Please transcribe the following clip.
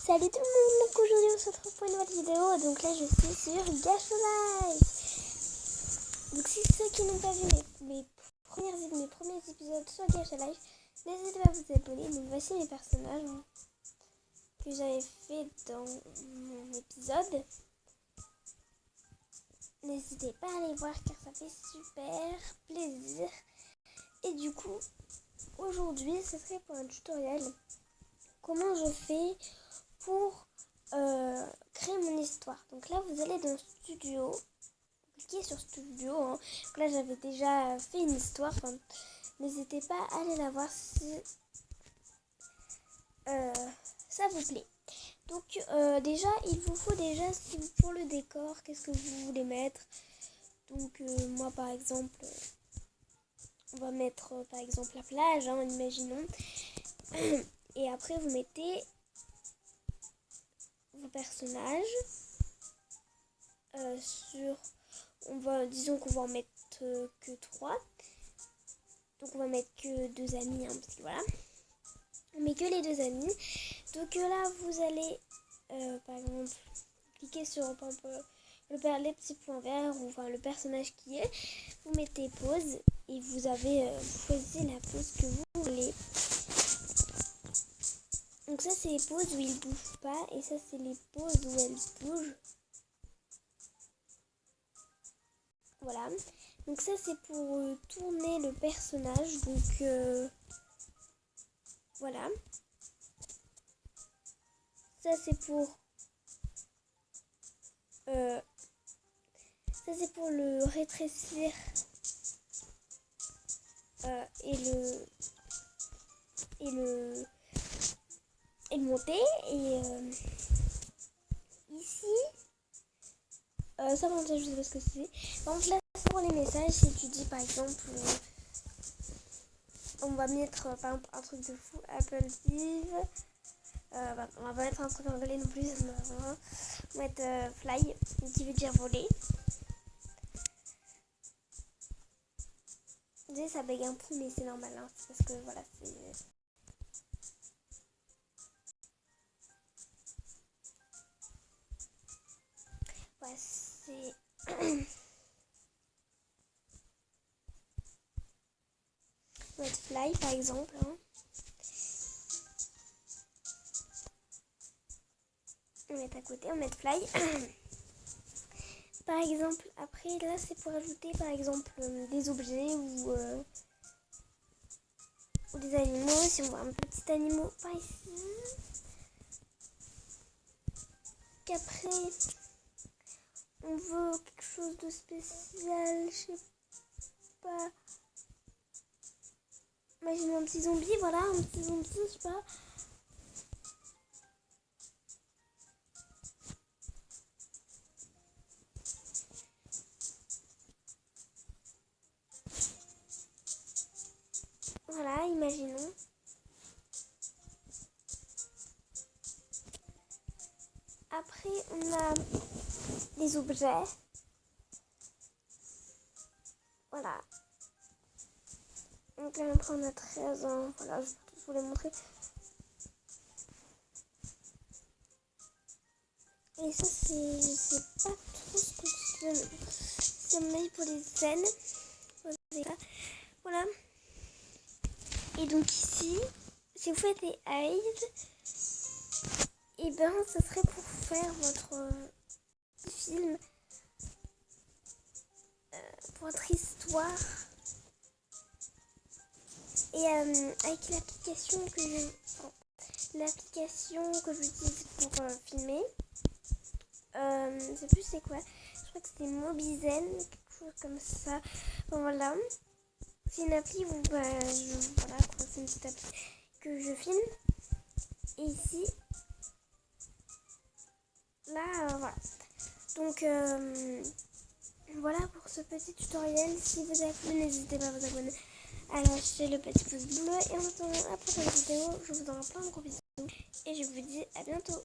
Salut tout le monde, donc aujourd'hui on se retrouve pour une nouvelle vidéo. Donc là je suis sur Gacho Life. Donc si ceux qui n'ont pas vu mes premiers épisodes sur Gacho Life, n'hésitez pas à vous abonner. Donc voici mes personnages que j'avais fait dans mon épisode. N'hésitez pas à aller voir car ça fait super plaisir. Et du coup aujourd'hui ce serait pour un tutoriel comment je fais pour créer mon histoire. Donc là vous allez dans Studio, cliquez sur Studio, hein. Donc là j'avais déjà fait une histoire, enfin, n'hésitez pas à aller la voir si ça vous plaît. Donc déjà il vous faut déjà pour le décor, qu'est-ce que vous voulez mettre. Donc moi par exemple on va mettre par exemple la plage, hein, imaginons. Et après vous mettez vos personnages disons qu'on va en mettre que 3. Donc on va mettre que 2 amis, hein, parce que voilà. On met que les 2 amis. Donc là vous allez par exemple cliquer sur les petits points verts, ou enfin le personnage qui est. Vous mettez pause et vous avez choisi la pause que vous voulez. Donc ça c'est les pauses où il bouge pas, et ça c'est les pauses où elle bouge. Voilà. Donc ça c'est pour tourner le personnage. Donc voilà. Ça c'est pour le rétrécir et le monter. Et ici ça par contre je sais pas ce que c'est. Par contre là c'est pour les messages. Si tu dis par exemple on va mettre par exemple un truc de fou, Apple Vive, on va pas mettre un truc anglais non plus, on va mettre fly qui veut dire voler. Désolé, ça bug un peu mais c'est normal, hein, parce que voilà c'est... Ouais, c'est... On va mettre fly par exemple, hein. On va mettre à côté, on va mettre fly. Par exemple, après là c'est pour ajouter par exemple des objets ou des animaux. Si on voit un petit animal par ici, qu'après on veut quelque chose de spécial, je sais pas, imaginons un petit zombie, voilà, un petit zombie, je sais pas. Voilà, imaginons. Après, on a des objets. Voilà. Donc là, après, on a 13 ans. Voilà, je vais tous vous les montrer. Et ça, c'est... Je sais pas trop ce que c'est mis pour les scènes. Voilà. Et donc ici, si vous faites des hide, et ben ce serait pour faire votre film, pour votre histoire. Et avec l'application que j'utilise pour filmer, je sais plus c'est quoi, je crois que c'est Mobizen, quelque chose comme ça. Bon, voilà, c'est une appli où voilà, c'est une petite appli que je filme. Et ici, là, voilà. Donc voilà pour ce petit tutoriel. Si vous avez plu, n'hésitez pas à vous abonner, à lâcher le petit pouce bleu. Et en attendant la prochaine vidéo, je vous envoie plein de gros bisous. Et je vous dis à bientôt.